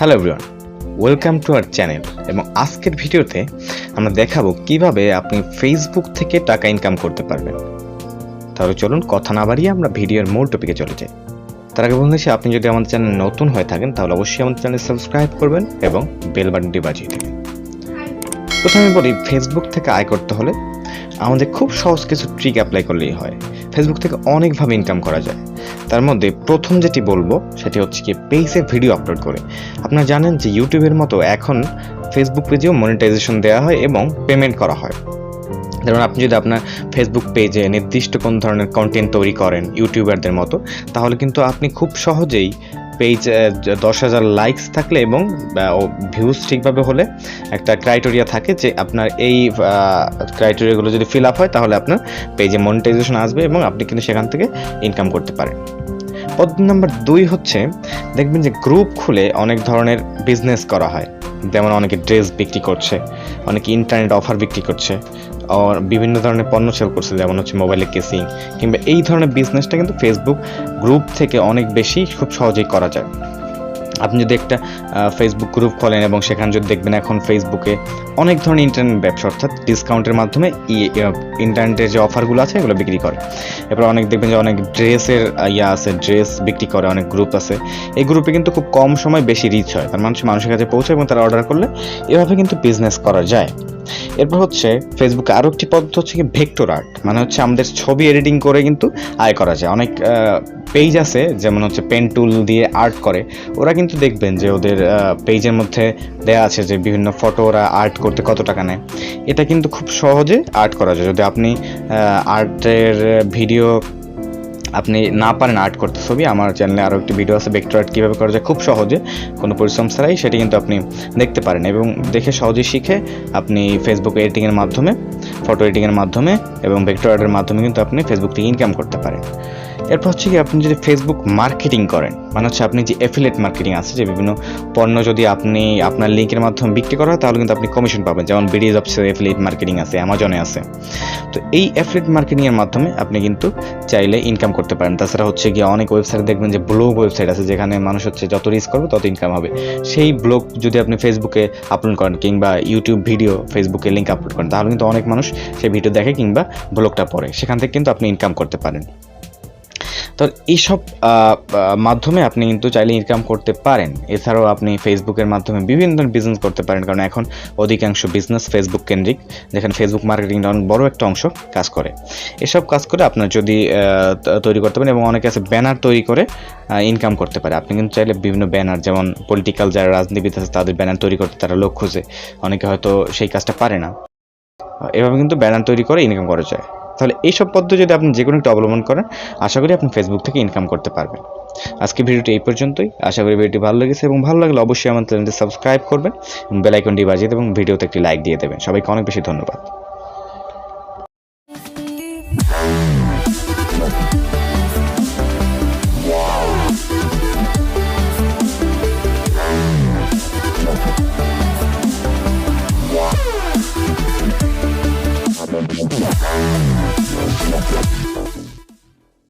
Hello everyone, welcome to our channel. এবং আজকের ভিডিওতে আমরা দেখাবো কিভাবে আপনি ফেসবুক থেকে টাকা ইনকাম করতে পারবেন। তাহলে চলুন কথা না বাড়িয়ে আমরা ভিডিওর মূল টপিকে চলে যাই। তার আগে বলছি, আপনি যদি আমাদের চ্যানেল নতুন হয়ে থাকেন তাহলে অবশ্যই আমাদের চ্যানেল সাবস্ক্রাইব করবেন এবং বেল বাটনটি বাজিয়ে দেবেন। প্রথমে বলি, ফেসবুক থেকে আয় করতে হলে আমাদের খুব সহজ কিছু ট্রিক অ্যাপ্লাই করলেই হয়। ফেসবুক থেকে অনেকভাবে ইনকাম করা যায়। তার মধ্যে প্রথম যেটি বলবো সেটি হচ্ছে কি, পেজে ভিডিও আপলোড করে। আপনারা জানেন যে ইউটিউবের মতো এখন ফেসবুক পেজেও মনিটাইজেশন দেওয়া হয় এবং পেমেন্ট করা হয়। যেমন আপনি যদি আপনার ফেসবুক পেজে নির্দিষ্ট কোন ধরনের কন্টেন্ট তৈরি করেন ইউটিউবারদের মতো, তাহলে কিন্তু আপনি খুব সহজেই পেজ 10,000 লাইকস থাকলে এবং ভিউজ ঠিকভাবে হলে একটা ক্রাইটেরিয়া থাকে যে আপনার এই ক্রাইটেরিয়াগুলো যদি ফিল আপ হয় তাহলে আপনার পেজে মনিটাইজেশন আসবে এবং আপনি কিন্তু সেখান থেকে ইনকাম করতে পারেন। পদ্ধতি নাম্বার 2 হচ্ছে, দেখবেন যে গ্রুপ খুলে অনেক ধরনের বিজনেস করা হয়। যেমন অনেকে ড্রেস বিক্রি করছে, অনেকে ইন্টারনেট অফার বিক্রি করছে, আর বিভিন্ন ধরনের পণ্য সেল করছে, যেমন হচ্ছে মোবাইলের কেসিং কিংবা এই ধরনের বিজনেসটা কিন্তু ফেসবুক গ্রুপ থেকে অনেক বেশি খুব সহজেই করা যায়। আপনি যদি একটা ফেসবুক গ্রুপ খোলেন এবং সেখানে যদি দেখবেন এখন ফেসবুকে অনেক ধরনের ইন্টারনেট ব্যবসা, অর্থাৎ ডিসকাউন্টের মাধ্যমে ইন্টারনেটের যে অফারগুলো আছে এগুলো বিক্রি করে। এরপর অনেক দেখবেন যে অনেক ড্রেসের আছে, ড্রেস বিক্রি করে অনেক গ্রুপ আছে। এই গ্রুপে কিন্তু খুব কম সময় বেশি রিচ হয়, তার মানুষের কাছে পৌঁছায় এবং তারা অর্ডার করলে এভাবে কিন্তু বিজনেস করা যায়। এরপর হচ্ছে ফেসবুকে আরও একটি পদ্ধতি হচ্ছে কি, ভেক্টর আর্ট, মানে হচ্ছে আমাদের ছবি এডিটিং করে কিন্তু আয় করা যায়। অনেক পেজ আছে যেমন হচ্ছে পেন টুল দিয়ে আর্ট করে, ওরা কিন্তু দেখবেন যে ওদের পেজের মধ্যে দেয়া আছে যে বিভিন্ন ফটো ওরা আর্ট করতে কত টাকা নেয়। এটা কিন্তু খুব সহজে আর্ট করা যায়। যদি আপনি আর্টের ভিডিও আপনি না পারেন আর্ট করতে ছবি, আমার চ্যানেলে আরও একটি ভিডিও আছে ভেক্টর আর্ট কীভাবে করা যায় খুব সহজে, কোনো পরিশ্রম ছাড়াই, সেটি কিন্তু আপনি দেখতে পারেন এবং দেখে সহজেই শিখে আপনি ফেসবুক এডিটিংয়ের মাধ্যমে, ফটো এডিটিংয়ের মাধ্যমে এবং ভেক্টর আর্টের মাধ্যমে কিন্তু আপনি ফেসবুক থেকে ইনকাম করতে পারেন। এরপর হচ্ছে কি, আপনি যদি ফেসবুক মার্কেটিং করেন, মানে হচ্ছে আপনি যে অ্যাফিলিয়েট মার্কেটিং আছে, যে বিভিন্ন পণ্য যদি আপনি আপনার লিঙ্কের মাধ্যমে বিক্রি করা হয় তাহলে কিন্তু আপনি কমিশন পাবেন। যেমন বিডি জবসে অ্যাফিলিয়েট মার্কেটিং আছে, অ্যামাজনে আছে। তো এই অ্যাফিলিয়েট মার্কেটিংয়ের মাধ্যমে আপনি কিন্তু চাইলে ইনকাম করতে পারেন। তাছাড়া হচ্ছে গিয়ে অনেক ওয়েবসাইট দেখবেন যে ব্লগ ওয়েবসাইট আছে, যেখানে মানুষ হচ্ছে যত রিচ করবে তত ইনকাম হবে। সেই ব্লগ যদি আপনি ফেসবুকে আপলোড করেন কিংবা ইউটিউব ভিডিও ফেসবুকে লিঙ্ক আপলোড করেন, তাহলে কিন্তু অনেক মানুষ সেই ভিডিও দেখে কিংবা ব্লগটা পড়ে, সেখান থেকে কিন্তু আপনি ইনকাম করতে পারেন। তো এইসব মাধ্যমে আপনি কিন্তু চাইলে ইনকাম করতে পারেন। এছাড়াও আপনি ফেসবুকের মাধ্যমে বিভিন্ন ধরনের বিজনেস করতে পারেন, কারণ এখন অধিকাংশ বিজনেস ফেসবুক কেন্দ্রিক, যেখানে ফেসবুক মার্কেটিংটা অনেক বড় একটা অংশ কাজ করে। এসব কাজ করে আপনার যদি তৈরি করতে পারেন, এবং অনেকে আছে ব্যানার তৈরি করে ইনকাম করতে পারে। আপনি কিন্তু চাইলে বিভিন্ন ব্যানার, যেমন পলিটিক্যাল যারা রাজনীতিবিদ আছে তাদের ব্যানার তৈরি করতে তারা লোক খোঁজে, অনেকে হয়তো সেই কাজটা পারে না, এভাবে কিন্তু ব্যানার তৈরি করে ইনকাম করা যায়। তাহলে এইসব পদ্ধতি যদি আপনি যে কোনো একটা অবলম্বন করেন, আশা করি আপনি ফেসবুক থেকে ইনকাম করতে পারবেন। আজকে ভিডিওটি এই পর্যন্তই। আশা করি ভিডিওটি ভালো লেগেছে, এবং ভালো লাগলে অবশ্যই আমার চ্যানেলটি সাবস্ক্রাইব করবেন এবং বেল আইকনটি বাজিয়ে দেবেন এবং ভিডিওতে একটি লাইক দিয়ে দেবেন। সবাইকে অনেক বেশি ধন্যবাদ।